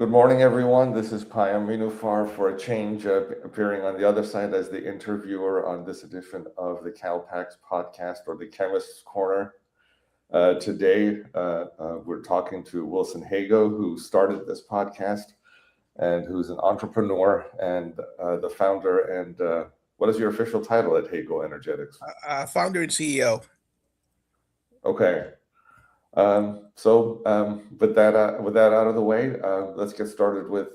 Good morning, everyone. This is Payam Vinufar for a change, appearing on the other side as the interviewer on this edition of the CalPAX podcast or the Chemist's Corner. Today, we're talking to Wilson Hago, who started this podcast and who's an entrepreneur and the founder. And what is your official title at Hago Energetics? Founder and CEO. Okay. With that out of the way, let's get started with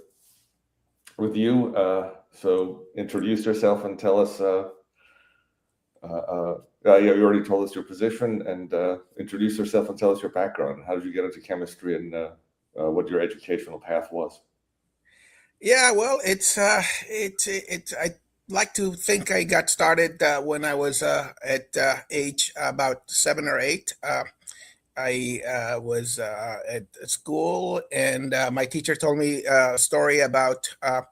you. So introduce yourself and tell us. Yeah, you already told us your position, and introduce yourself and tell us your background. How did you get into chemistry, and what your educational path was? Yeah, well, it's. I like to think I got started when I was at age about 7 or 8. I was at school, and my teacher told me a story about a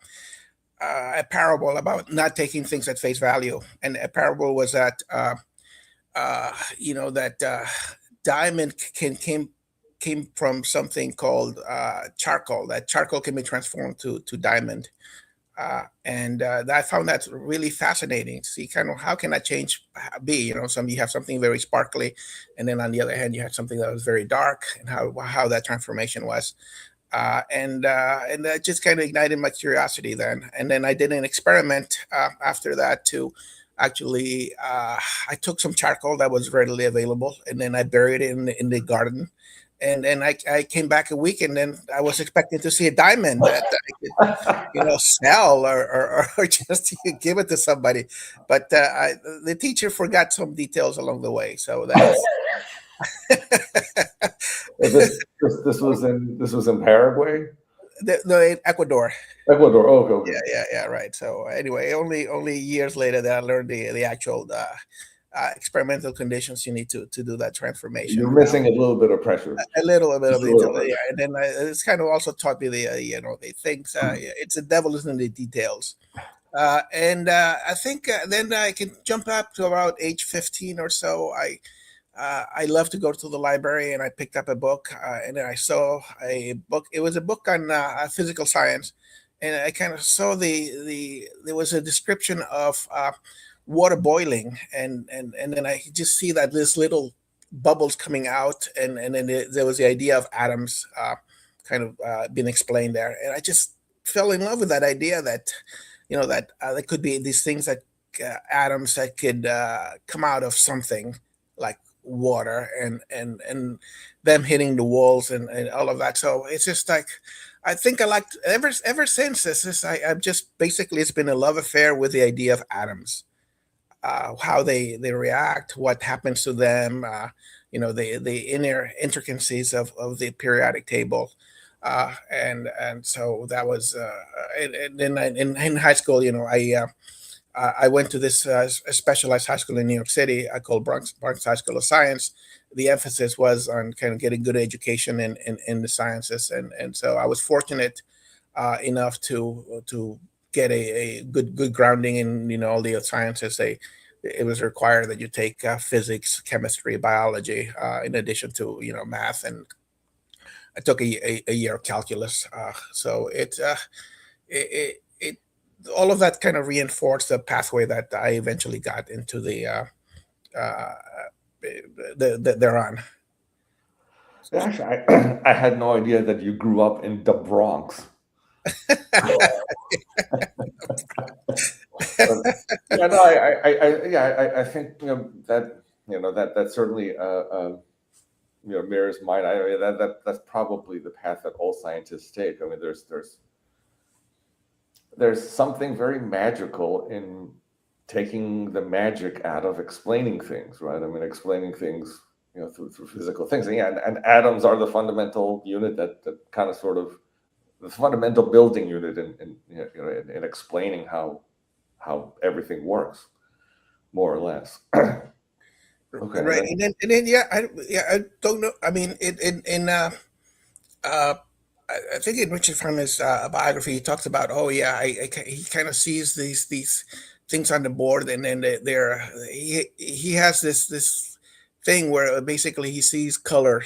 parable about not taking things at face value. And a parable was that that diamond came from something called charcoal. That charcoal can be transformed to diamond. And I found that really fascinating. See, kind of how can that change be? You have something very sparkly, and then on the other hand, you had something that was very dark, and how that transformation was. And that just kind of ignited my curiosity then. And then I did an experiment after that to actually, I took some charcoal that was readily available, and then I buried it in the garden. And then I came back a week, and then I was expecting to see a diamond that I could, sell or just give it to somebody. But the teacher forgot some details along the way. So that's This was in Paraguay, no, in Ecuador. Ecuador. Oh, okay, okay. Yeah, right. So anyway, only years later that I learned the actual experimental conditions you need to do that transformation. You're missing a little bit of pressure. A little bit of Just a little detail, bit. yeah. And then it's kind of also taught me the things. It's the devil is in the details. And I think then I can jump up to about age 15 or so. I love to go to the library, and I picked up a book, and then I saw a book. It was a book on physical science, and I kind of saw there was a description of water boiling, and then I could just see that this little bubbles coming out, and then there was the idea of atoms kind of being explained there, and I just fell in love with that idea that that there could be these things that atoms that could come out of something like water and them hitting the walls and all of that. So it's just like I think I like ever since I've just basically it's been a love affair with the idea of atoms, how they react, what happens to them, the inner intricacies of the periodic table. And so that was and then in high school, I went to this specialized high school in New York City called Bronx High School of Science. The emphasis was on kind of getting good education in the sciences, and so I was fortunate enough to get a good grounding in all the sciences. It was required that you take physics, chemistry, biology, in addition to math, and I took a year of calculus. So it all of that kind of reinforced the pathway that I eventually got into uh, they're on. Actually, I had no idea that you grew up in the Bronx. But, yeah, no, I think that certainly mirrors mine. I mean, that's probably the path that all scientists take. I mean, there's something very magical in taking the magic out of explaining things, right? I mean, explaining things, through physical things. And, yeah, and atoms are the fundamental unit that kind of sort of the fundamental building unit in explaining how everything works, more or less. Okay. Right, and then I don't know. I mean, in uh, I think in Richard Feynman's biography, he talks about, oh yeah, he kind of sees these things on the board, and then he has this thing where basically he sees color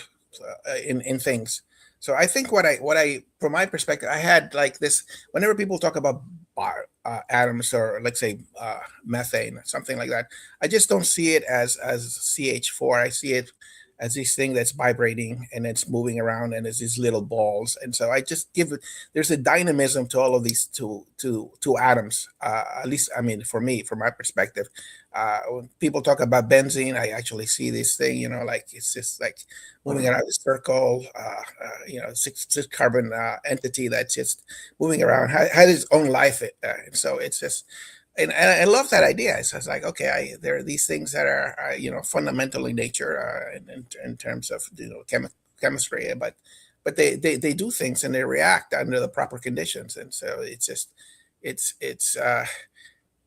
in things. So I think from my perspective, I had like this. Whenever people talk about atoms, or let's say methane, something like that, I just don't see it as CH4. I see it as this thing that's vibrating and it's moving around and it's these little balls. And so I just give it. There's a dynamism to all of these two atoms. At least, I mean, for me, from my perspective, when people talk about benzene, I actually see this thing. Like it's just like moving around the circle. Six carbon entity that's just moving around, had its own life. And so it's just, and I love that idea. So it's like, okay, there are these things that are, fundamental in nature, in terms of chemistry, but they do things and they react under the proper conditions, and so it's just it's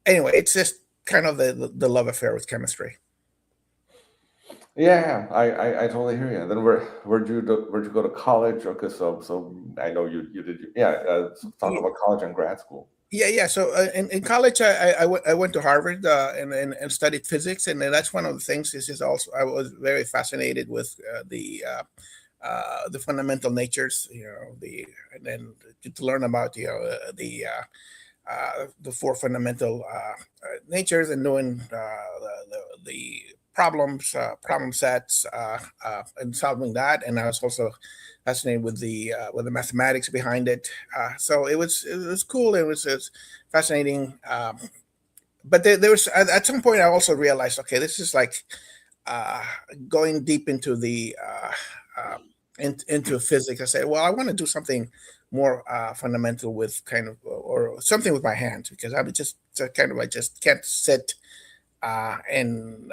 anyway, it's just kind of the love affair with chemistry. Yeah, I totally hear you. Then where'd you go to college? Okay, so I know you did, yeah. So talk about college and grad school. Yeah. So in college, I went to Harvard, and studied physics, and then that's one of the things. This is also, I was very fascinated with the fundamental natures, and then to learn about the four fundamental natures, and knowing the problem sets, and solving that. And I was also fascinated with the mathematics behind it. So it was cool. It was fascinating. But there was, at some point, I also realized, okay, this is like uh, going deep into into physics. I said, well, I want to do something more fundamental with kind of, or something with my hands, because I just can't sit and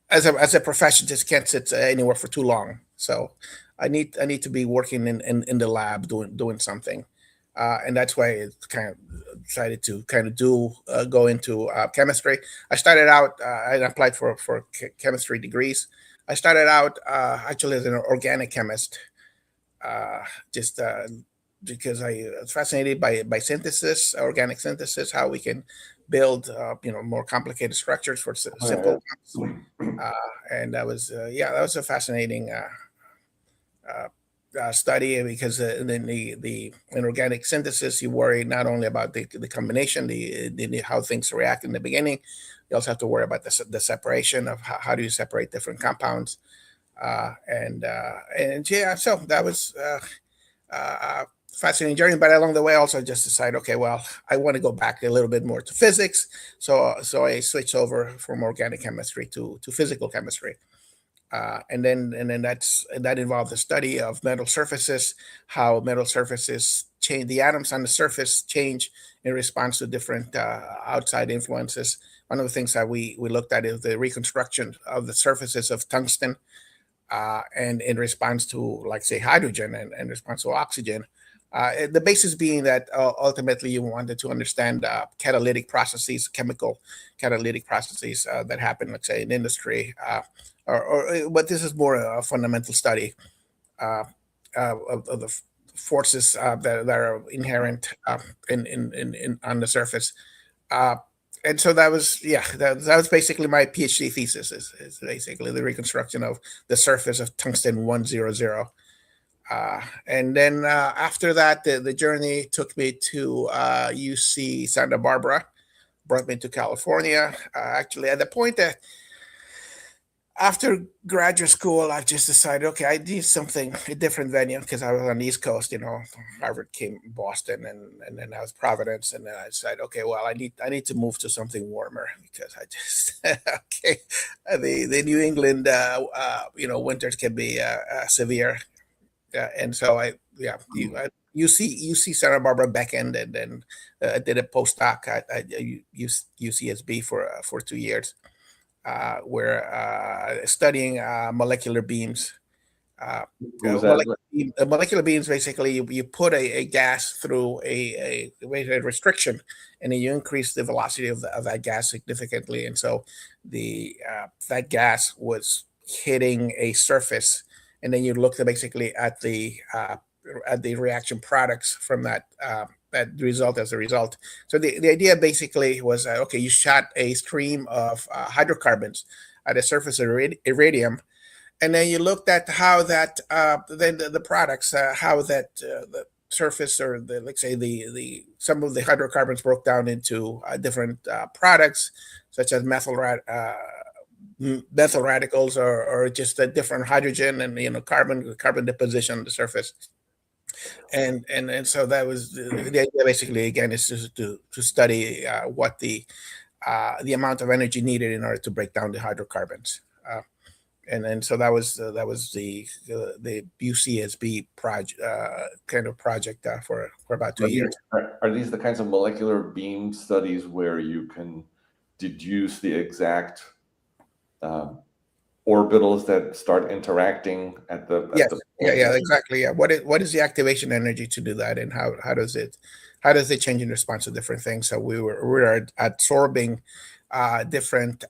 as a profession, just can't sit anywhere for too long. So I need to be working in the lab, doing something. And that's why it's kind of decided to kind of go into chemistry. I started out, I applied for chemistry degrees. I started out actually as an organic chemist, just because I was fascinated by synthesis, organic synthesis, how we can build more complicated structures for Oh, yeah, simple ones. And that was, that was a fascinating uh, study, because then the in organic synthesis, you worry not only about the combination, how things react in the beginning. You also have to worry about the separation of how do you separate different compounds, and yeah. So that was fascinating journey. But along the way, I also just decided, okay, well, I want to go back a little bit more to physics. So I switched over from organic chemistry to physical chemistry. And then that involved the study of metal surfaces, how metal surfaces change, the atoms on the surface change in response to different outside influences. One of the things that we looked at is the reconstruction of the surfaces of tungsten, and in response to, like, say, hydrogen, and in response to oxygen. The basis being that ultimately you wanted to understand catalytic processes, chemical catalytic processes that happen, let's say, in industry, but this is more a fundamental study uh, of the forces that are inherent on the surface. Uh, and so that was, that was basically my PhD thesis, is basically the reconstruction of the surface of tungsten 100. And then after that, the journey took me to UC Santa Barbara, brought me to California. Actually, at the point that after graduate school, I just decided, okay, I need something, a different venue, because I was on the East Coast. Harvard came Boston, and then I was Providence, and then I decided, okay, well, I need to move to something warmer, because I just okay, the New England winters can be severe. And so UC Santa Barbara back end, and then I did a postdoc at UCSB for 2 years, where studying molecular beams. Uh, What was that? molecular beams, basically, you put a gas through a restriction, and then you increase the velocity of that gas significantly, and so that gas was hitting a surface, and then you look basically at the reaction products from that result as a result. So the idea basically was, okay, you shot a stream of hydrocarbons at the surface of iridium, and then you looked at how that then the products, how that the surface or the, let's say, the some of the hydrocarbons broke down into different products, such as methyl radicals, or just a different hydrogen and carbon deposition on the surface. And so that was the idea, basically, again, is to study what the amount of energy needed in order to break down the hydrocarbons. And so that was the UCSB project, kind of project, for about 2 years. Are these the kinds of molecular beam studies where you can deduce the exact orbitals that start interacting at the Yes. point? Yeah, exactly. Yeah. What is the activation energy to do that, and how does it change in response to different things? So we were absorbing different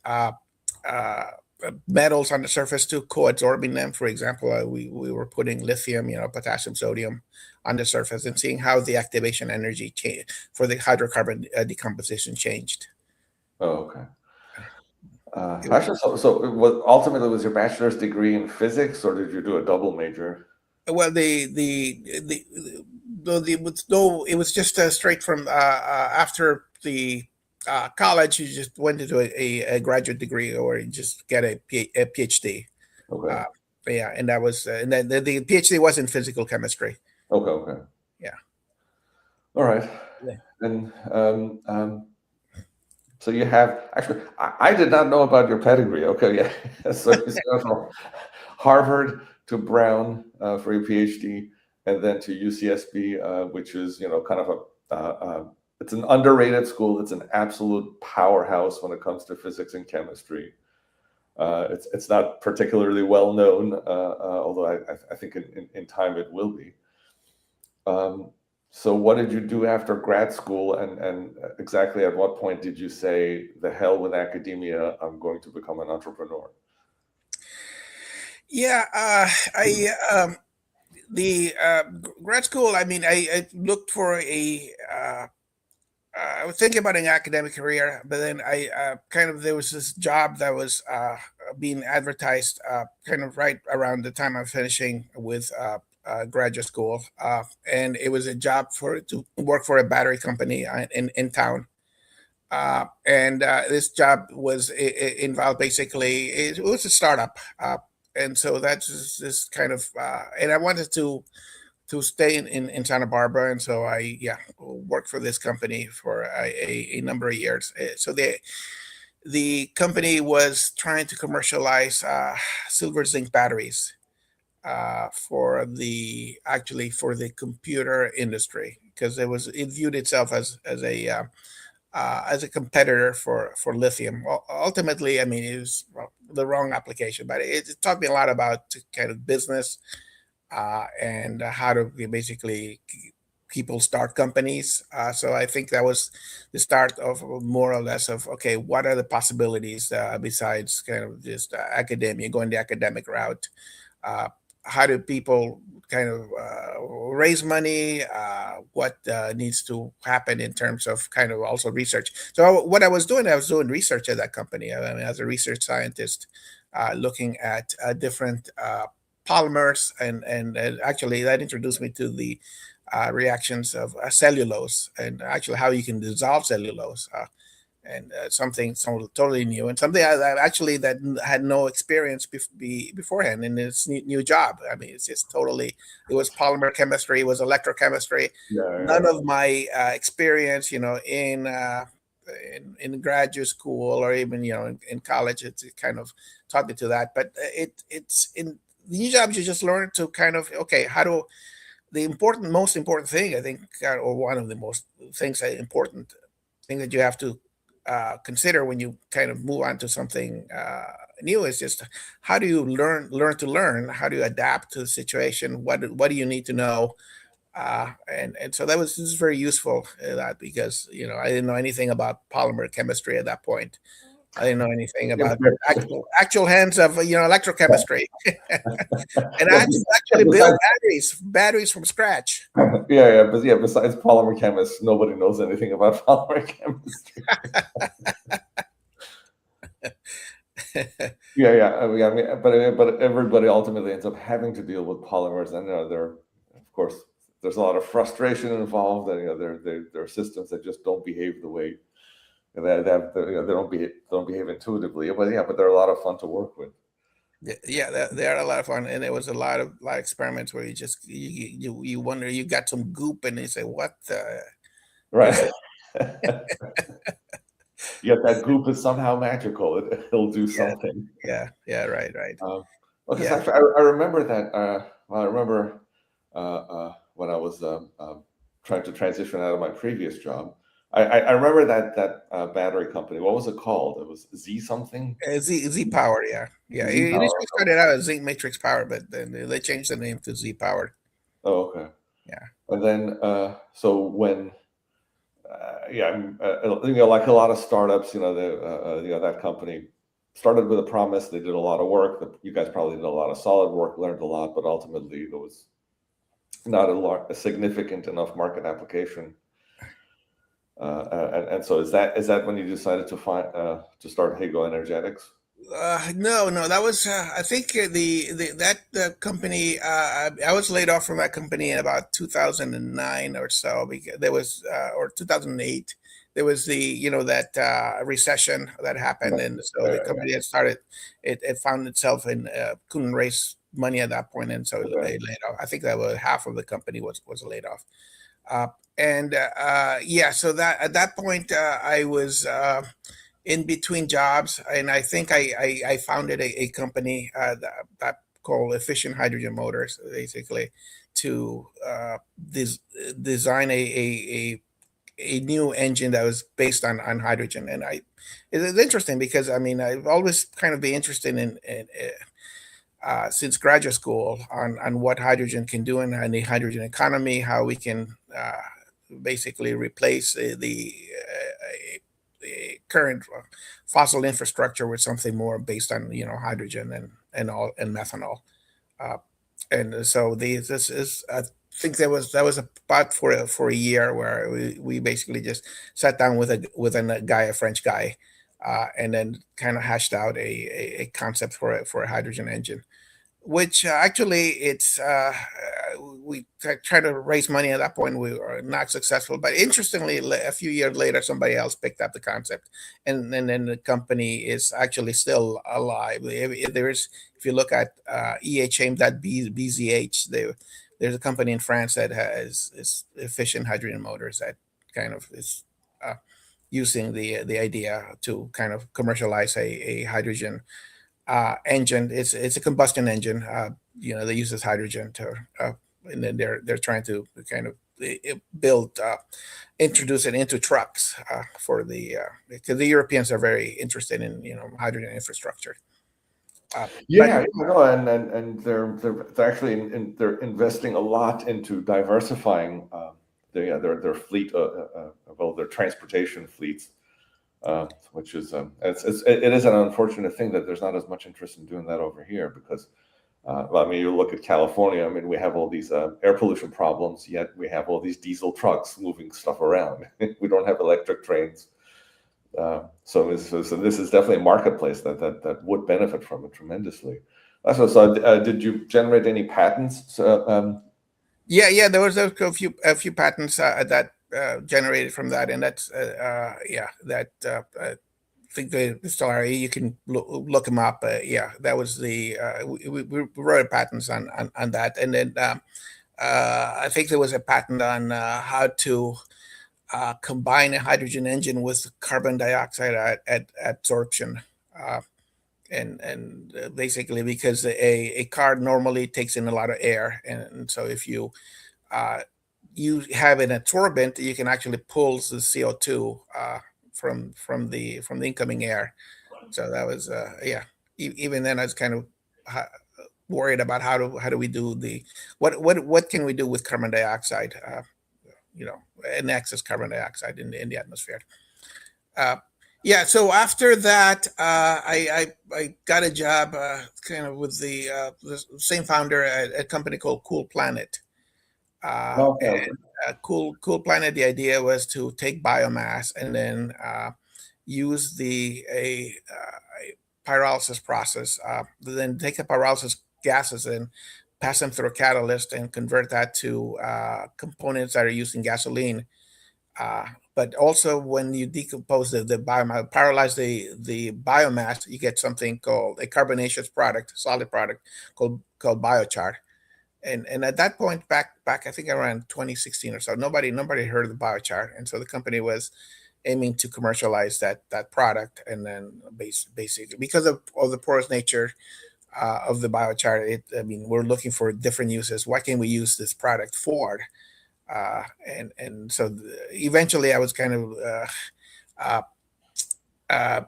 metals on the surface to co-absorbing them. For example, we were putting lithium, potassium, sodium on the surface, and seeing how the activation energy for the hydrocarbon decomposition changed. Oh, okay. Actually, so ultimately was your bachelor's degree in physics, or did you do a double major? Well, it was just straight from after the college. You just went into a graduate degree, or you just get a PhD. Okay. Yeah, and that was and then the PhD was in physical chemistry. Okay. Okay. Yeah. All right. Yeah. And so you have actually, I did not know about your pedigree. Okay, yeah. So you went from Harvard to Brown for your PhD, and then to UCSB, which is kind of it's an underrated school. It's an absolute powerhouse when it comes to physics and chemistry. It's not particularly well known, although I think in time it will be. So what did you do after grad school, and exactly at what point did you say, the hell with academia, I'm going to become an entrepreneur? Yeah, the grad school. I mean, I looked for I was thinking about an academic career, but then I there was this job that was being advertised kind of right around the time I'm finishing with graduate school, and it was a job to work for a battery company in town. And this job involved, basically, it was a startup, and so that's this kind of and I wanted to stay in Santa Barbara, and so I worked for this company for a number of years. So the company was trying to commercialize silver zinc batteries for the computer industry, because it viewed itself as a competitor for lithium. Well, ultimately, I mean, it was the wrong application, but it taught me a lot about kind of business, and how to basically people start companies. So I think that was the start of more or less of, okay, what are the possibilities besides kind of just academia, going the academic route? Uh, how do people kind of raise money? What needs to happen in terms of kind of also research? So what I was doing research at that company. I mean, as a research scientist, looking at different polymers, and actually that introduced me to the reactions of cellulose, and actually how you can dissolve cellulose, and something totally new, and something that actually that had no experience beforehand in this new job. I mean, it's just totally. It was polymer chemistry, it was electrochemistry. Yeah. None of my experience, in graduate school, or even in college, it kind of taught me to that. But it's in the new jobs, you just learn to kind of, okay, how do most important thing, I think, or one of the most important thing that you have to consider when you kind of move on to something new, is just how do you learn, how do you adapt to the situation, what do you need to know, and so this is very useful, that because I didn't know anything about polymer chemistry at that point. I didn't know anything about actual hands of electrochemistry. And I Yeah, had to actually build besides, batteries from scratch. but yeah, besides polymer chemists, nobody knows anything about polymer chemistry. Yeah. I mean, but everybody ultimately ends up having to deal with polymers, and there, of course, there's a lot of frustration involved, and there are systems that just don't behave the way they don't behave intuitively. But yeah, but they're a lot of fun to work with. Yeah, they are a lot of fun, and there was a lot of experiments where you wonder, you got some goop, and you say, "What is Right. it?" Yet that goop is somehow magical. It'll do Yeah, something. yeah, right, right. Um, because Yeah, actually, I remember that. Well, I remember when I was trying to transition out of my previous job. I remember that battery company. What was it called? It was Z something. Z Power. Yeah, yeah. Z It Power. initially started out as Zinc Matrix Power, but then they changed the name to Z Power. Oh, okay. Yeah. And then so when yeah, like a lot of startups, that company started with a promise. They did a lot of work. You guys probably did a lot of solid work, learned a lot, but ultimately there was not a significant enough market application. And so is that when you decided to start Hago Energetics? No, no, that was I think the that company. I was laid off from that company in about 2009 or so, because there was or 2008. There was that recession that happened, Right, and so the right, company had started. It found itself in couldn't raise money at that point, and so it okay. laid off. I think that was half of the company was laid off. Uh, and yeah, so that at that point I was in between jobs, and I think I founded a company that called Efficient Hydrogen Motors, basically to design a new engine that was based on hydrogen. And it's interesting because I mean I've always kind of been interested in since graduate school on what hydrogen can do in the hydrogen economy, how we can basically replace the current fossil infrastructure with something more based on hydrogen and methanol. Uh, and so this is I think that was about for a year where we basically just sat down with a guy, a French guy, and then kind of hashed out a concept for a hydrogen engine, which actually it's we tried to raise money. At that point we were not successful, but interestingly a few years later somebody else picked up the concept, and then the company is actually still alive. If you look at EHM.BZH, there's a company in France that has is efficient hydrogen motors that kind of is uh, using the idea to kind of commercialize a hydrogen engine. It's a combustion engine. They use this hydrogen to, and then they're trying to kind of build, introduce it into trucks for the because the Europeans are very interested in hydrogen infrastructure. But Yeah, no, and they're actually they're investing a lot into diversifying their fleet, well, their transportation fleets, which is it is an unfortunate thing that there's not as much interest in doing that over here because, well, I mean, you look at California. I mean, we have all these air pollution problems, yet we have all these diesel trucks moving stuff around. We don't have electric trains. So this is definitely a marketplace that would benefit from it tremendously. So did you generate any patents? yeah, there was a few patents that generated from that, and that's yeah, that I think the still are. You can look them up. Yeah, that was we wrote patents on that, and then I think there was a patent on how to combine a hydrogen engine with carbon dioxide at absorption. Uh, and basically because a car normally takes in a lot of air, and so if uh, you have an absorbent, you can actually pull the CO2 from the incoming air. So that was yeah. Even then, I was kind of ha- worried about how do we do the what can we do with carbon dioxide, and excess carbon dioxide in the atmosphere. Uh, yeah. So after that, I got a job kind of with the same founder at a company called Cool Planet. Okay, And okay. Cool Planet, the idea was to take biomass and then use pyrolysis process, then take the pyrolysis gases and pass them through a catalyst and convert that to components that are used in gasoline. Uh, but also, when you decompose the biomass, pyrolyze the biomass, you get something called a carbonaceous product, solid product called biochar. And at that point, back I think around 2016 or so, nobody heard of the biochar, and so the company was aiming to commercialize that product. And then basically, because of the porous nature of the biochar, I mean, we're looking for different uses. What can we use this product for? And so eventually, I was kind of uh, uh,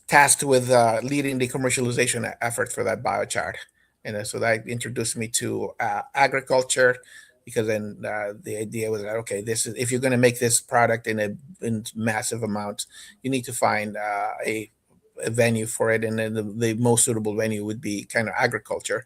tasked with leading the commercialization effort for that biochar. And so that introduced me to agriculture, because then the idea was that, okay, this is, if you're going to make this product in massive amounts, you need to find a venue for it, and then the most suitable venue would be kind of agriculture,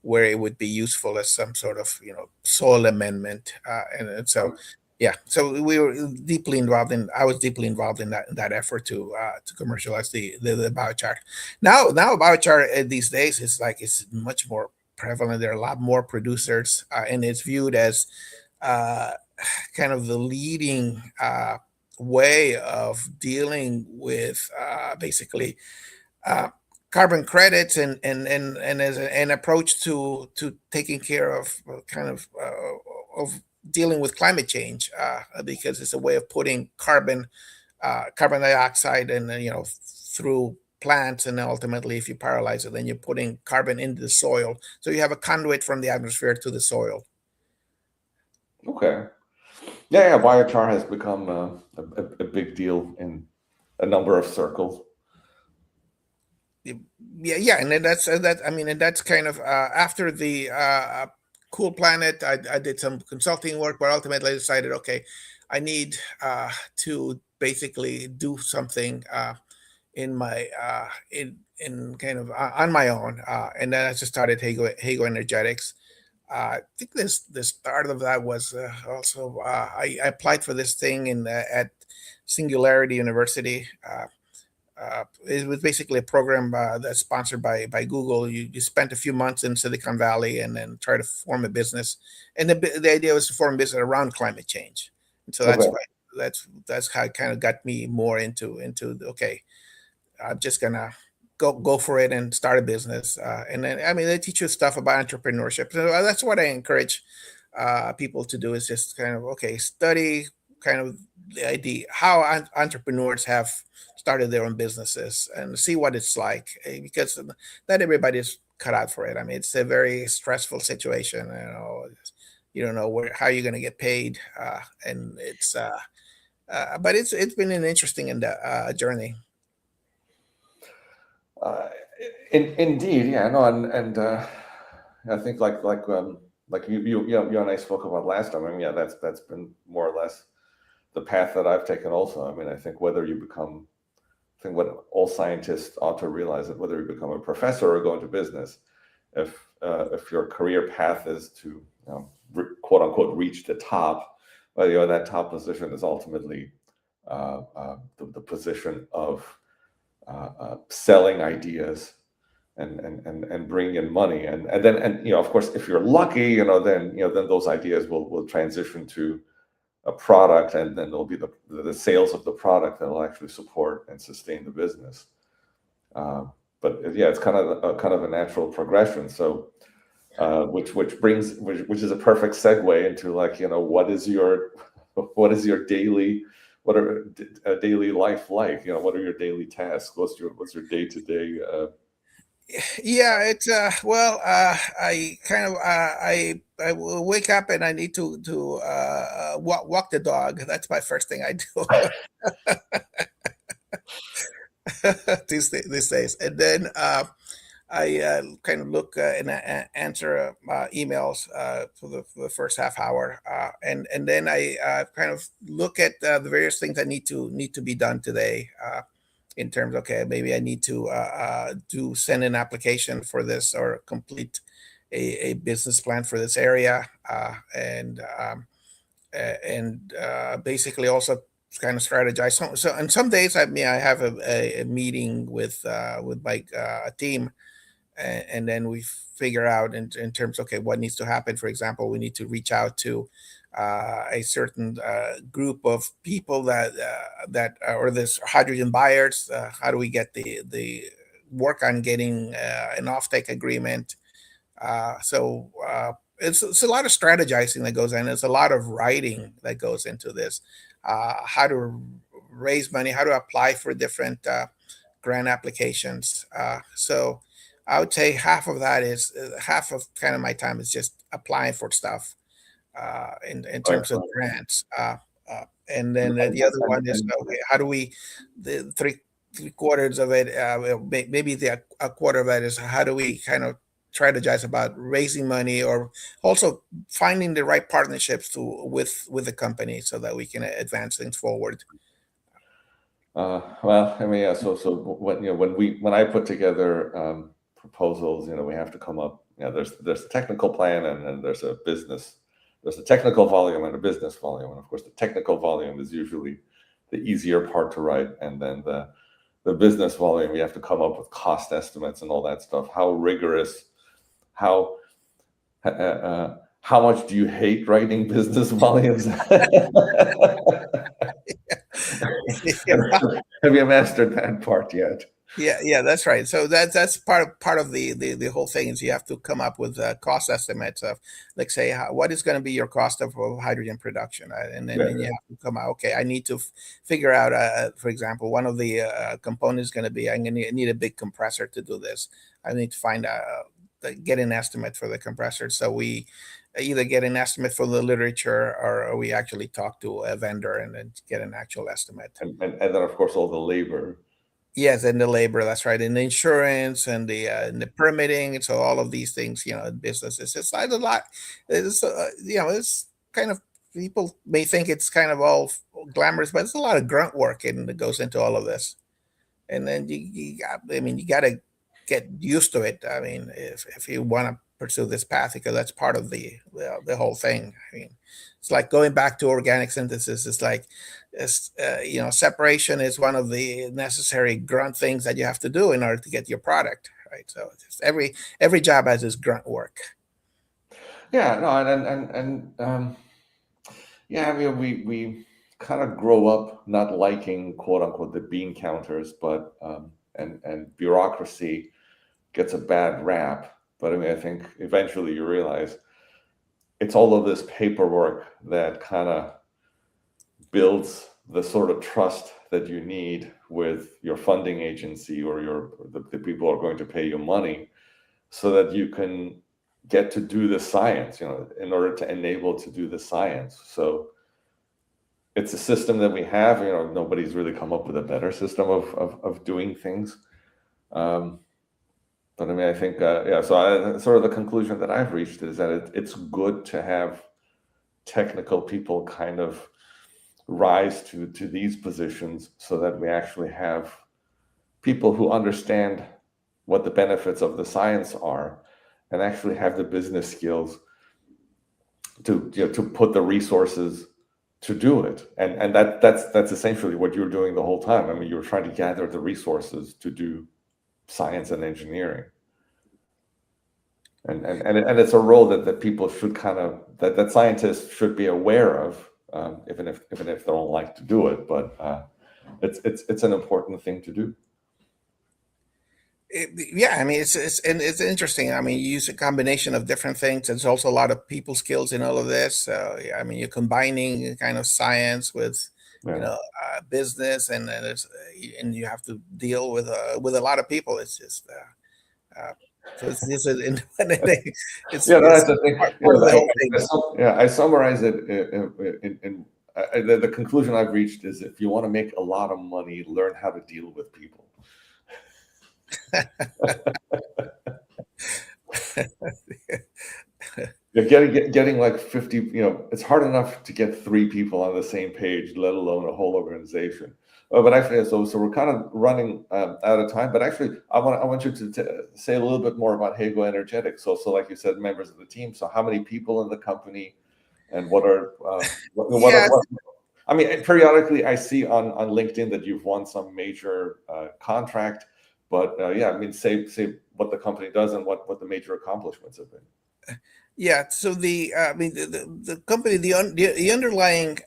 where it would be useful as some sort of soil amendment. And so yeah, so we were deeply involved in. I was deeply involved in that effort to commercialize the biochar. Now biochar these days is like, it's much more prevalent. There are a lot more producers, and it's viewed as uh, kind of the leading way of dealing with basically uh, carbon credits, and as an approach to taking care of of dealing with climate change, because it's a way of putting carbon dioxide and through plants, and then ultimately, if you paralyze it, then you're putting carbon into the soil, so you have a conduit from the atmosphere to the soil. Okay. Yeah, biochar has become a big deal in a number of circles. Yeah, and then that's that. I mean, and that's kind of after the Cool Planet. I did some consulting work, but ultimately I decided, okay, I need to basically do something in my in kind of on my own, and then I just started Hago Energetics. I think the start of that was also I applied for this thing at Singularity University. It was basically a program that's sponsored by Google. You spent a few months in Silicon Valley and then try to form a business. And the idea was to form a business around climate change. And so Okay. that's how it kind of got me more into okay, I'm just gonna go for it and start a business. And then, I mean, they teach you stuff about entrepreneurship. So that's what I encourage people to do, is just kind of, okay, study kind of the idea how entrepreneurs have started their own businesses, and see what it's like, because not everybody's cut out for it. I mean, it's a very stressful situation. You don't know how you're going to get paid, and but it's been an interesting journey. Uh, indeed, yeah, no, and I think like you and I spoke about last time. I mean, yeah, that's been more or less the path that I've taken also. I mean, I think whether you become, I think what all scientists ought to realize, that whether you become a professor or go into business, if your career path is to quote unquote reach the top, well, that top position is ultimately the position of selling ideas and bringing in money, and then, and of course, if you're lucky, then those ideas will transition to a product, and then there'll be the sales of the product that will actually support and sustain the business. But yeah, it's kind of a natural progression. So which is a perfect segue into, like, what is your daily, what are a daily life like? What are your daily tasks? What's your day to day? Yeah, it's well, I kind of I will wake up and I need to walk the dog. That's my first thing I do these days. And then I kind of look and answer emails for the first half hour, and then I kind of look at the various things that need to be done today. In terms, okay, maybe I need to do send an application for this, or complete a business plan for this area, and basically also kind of strategize. So and some days I have a meeting with my team, and then we figure out in terms, okay, what needs to happen. For example, we need to reach out to a certain group of people that or this hydrogen buyers. How do we get the work on getting an offtake agreement? It's a lot of strategizing that goes in. There's a lot of writing that goes into this. How to raise money, how to apply for different grant applications. So I would say half of kind of my time is just applying for stuff in Right, terms of right. grants. And then And, the other and, one is, and, okay, how do we the three quarters of it, well, maybe a quarter of it is how do we kind of strategize about raising money, or also finding the right partnerships to with the company so that we can advance things forward. well, I mean, yeah. So when when I put together proposals, we have to come up. There's a technical plan, and then there's a business. There's a technical volume and a business volume, and of course, the technical volume is usually the easier part to write, and then the business volume, you have to come up with cost estimates and all that stuff. How rigorous, how how much do you hate writing business volumes? Have you mastered that part yet? Yeah, that's right. So that's part of the whole thing is you have to come up with cost estimates of, like, say, what is going to be your cost of hydrogen production, and then you Yeah, have to come out. Okay, I need to figure out, for example, one of the components is going to be, I'm going to need a big compressor to do this. I need to get an estimate for the compressor. So we either get an estimate from the literature, or we actually talk to a vendor and then get an actual estimate. and then of course all the labor. Yes, and the labor, that's right, and the insurance and the permitting. And so all of these things, in business, it's like a lot. It's kind of, people may think it's kind of all glamorous, but it's a lot of grunt work and that goes into all of this. And then you got to get used to it. I mean, if you want to pursue this path, because that's part of the whole thing. I mean, it's like going back to organic synthesis. It's like, separation is one of the necessary grunt things that you have to do in order to get your product right. So just every job has its grunt work. Yeah, no, and yeah, I mean, we kind of grow up not liking quote unquote the bean counters, but and bureaucracy gets a bad rap. But I mean, I think eventually you realize it's all of this paperwork that kind of builds the sort of trust that you need with your funding agency, or the people who are going to pay you money, so that you can get to do the science, in order to enable to do the science. So it's a system that we have. Nobody's really come up with a better system of doing things. But I mean, I think, yeah. So sort of the conclusion that I've reached is that it's good to have technical people kind of rise to these positions, so that we actually have people who understand what the benefits of the science are, and actually have the business skills to put the resources to do it. And that's essentially what you're doing the whole time. I mean, you're trying to gather the resources to do science and engineering. And it's a role that people should kind of, that scientists should be aware of, even if they don't like to do it. But it's an important thing to do. Yeah, I mean, it's interesting. I mean, you use a combination of different things. There's also a lot of people skills in all of this. So yeah, I mean, you're combining kind of science with, Yeah. business, and you have to deal with a lot of people. It's just so it's an independent thing. Yeah, no, It's that's the thing. part of the whole thing. I summarize it in the conclusion I've reached is, if you want to make a lot of money, learn how to deal with people. You're getting like 50. It's hard enough to get 3 people on the same page, let alone a whole organization. But actually, so we're kind of running out of time. But actually, I want you to say a little bit more about Hago Energetics. So like you said, members of the team. So how many people in the company, and what are Yeah, I mean, periodically I see on LinkedIn that you've won some major contract, but yeah, I mean, say what the company does and what the major accomplishments have been. Yeah. So I mean, the company, the underlying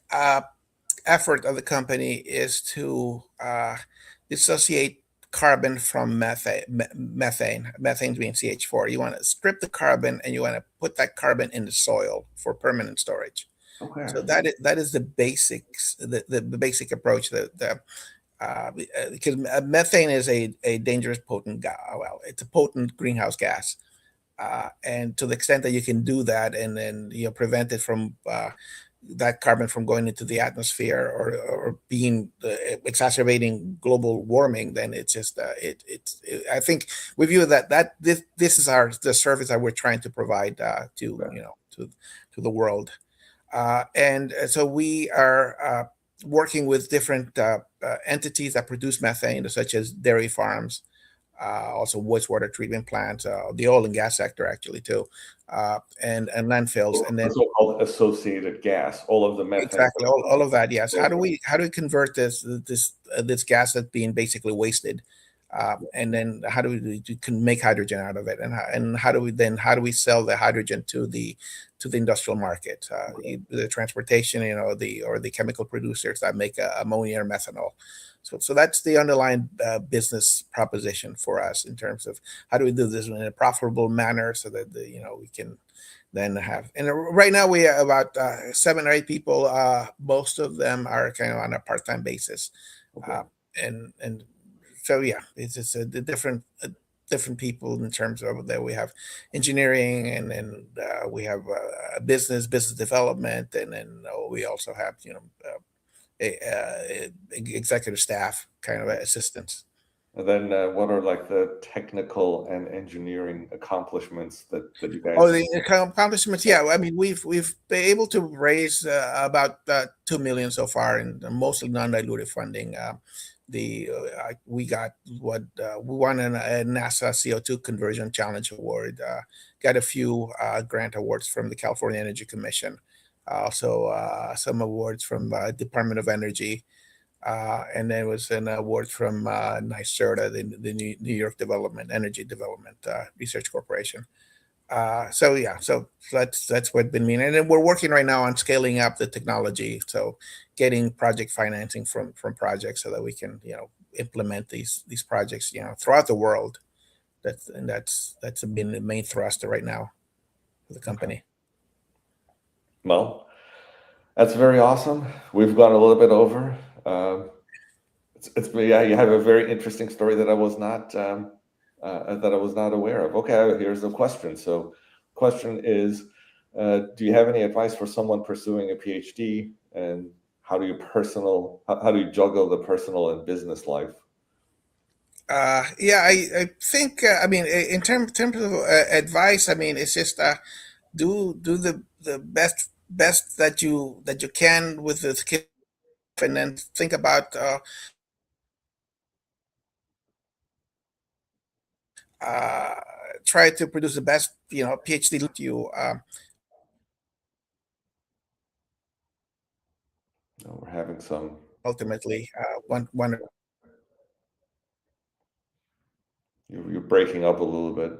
effort of the company is to dissociate carbon from methane being CH4. You want to strip the carbon and you want to put that carbon in the soil for permanent storage. Okay. So that is the basics, the basic approach. Because methane is a dangerous potent gas. Well, it's a potent greenhouse gas, and to the extent that you can do that, and then prevent it from that carbon from going into the atmosphere, or being exacerbating global warming, then it's just I think we view that this is the service that we're trying to provide to Okay. to the world. And so we are working with different entities that produce methane, such as dairy farms, also wastewater treatment plants, the oil and gas sector actually too, and landfills, and The then so-called associated gas, all of the methane. exactly all of that. Yes. How do we convert this gas that's being basically wasted, and then how do we can make hydrogen out of it, and how do we sell the hydrogen to the industrial market, the transportation, the chemical producers that make ammonia or methanol. So that's the underlying business proposition for us in terms of how do we do this in a profitable manner, so that we can then have. And right now we have about 7 or 8 people. Most of them are kind of on a part-time basis, Okay. uh, and so yeah, it's just the different people in terms of that. We have engineering, and then we have business development, and then we also have executive staff kind of assistants. And then what are like the technical and engineering accomplishments that you Oh, guys? the accomplishments. Yeah, I mean, we've been able to raise about 2 million so far, and mostly non-dilutive funding. We got we won a NASA CO2 Conversion Challenge Award. Got a few grant awards from the California Energy Commission. Also, some awards from Department of Energy, and then was an award from NYSERDA, the New York Energy Development Research Corporation. So yeah, so that's what been mean, and then we're working right now on scaling up the technology, so getting project financing from projects, so that we can implement these projects throughout the world. That's been the main thruster right now for the Okay. company. Well, that's very awesome. We've gone a little bit over. It's yeah, you have a very interesting story that I was not aware of. Okay, here's the question. So, question is, do you have any advice for someone pursuing a PhD, and how do you juggle the personal and business life? Yeah, I think I mean, in terms of advice, I mean, it's just do the best that you can with the skill, and then think about uh, try to produce the best PhD you We're having some. ultimately want You're breaking up a little bit.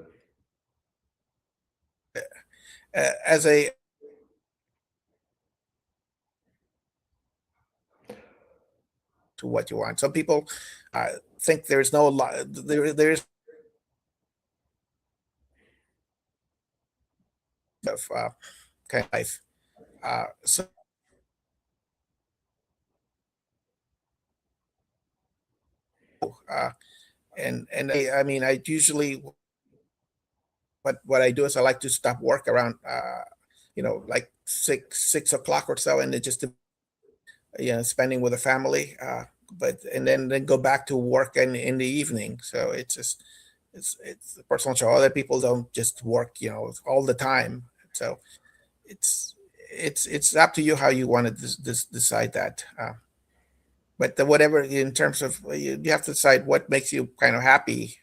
as a to what you want. Some people uh, think there's no there's of kind of life. So uh, and I mean, I usually what I do is I like to stop work around like 6 o'clock or so, and it just spending with the family, but and then go back to work in the evening. So it's just it's a personal choice. Other people don't just work all the time. So it's it's up to you how you want to decide that. But whatever, in terms of you have to decide what makes you kind of happy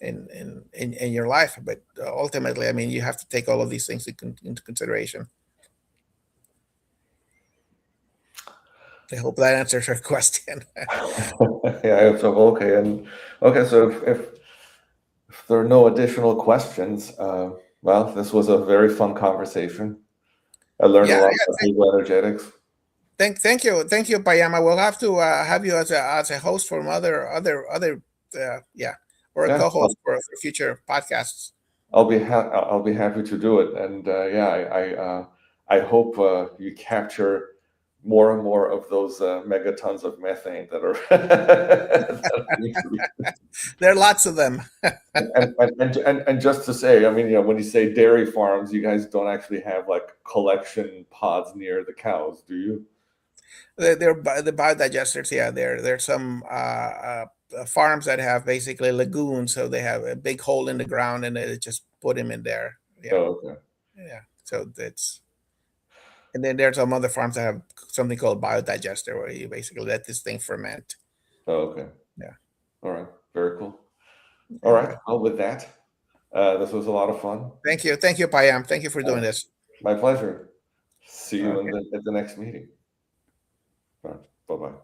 in your life. But ultimately, I mean, you have to take all of these things into consideration. I hope that answers your question. Yeah, I hope so. Okay, and okay, so if there are no additional questions, well, this was a very fun conversation. I learned a Yeah, lot yeah. about Hago energetics. Thank you, Payama. We'll have to have you as a host from other yeah, or a Yeah, co-host for future podcasts. I'll be happy to do it, and yeah, I hope you capture more and more of those megatons of methane that are that are being released. There are lots of them. And just to say, I mean, you know, when you say dairy farms, you guys don't actually have like collection pods near the cows, do you? The biodigesters. Yeah, there's some farms that have basically lagoons, so they have a big hole in the ground and they just put them in there. Yeah, Oh, okay. yeah. So that's and then there's some other farms that have something called biodigester, where you basically let this thing ferment. Oh, okay. Yeah. All right. Very cool. All All right. right. Well, with that, this was a lot of fun. Thank you, Payam. Thank you for doing Uh, this. my pleasure. See you in Okay. at the next meeting. All right. Bye bye.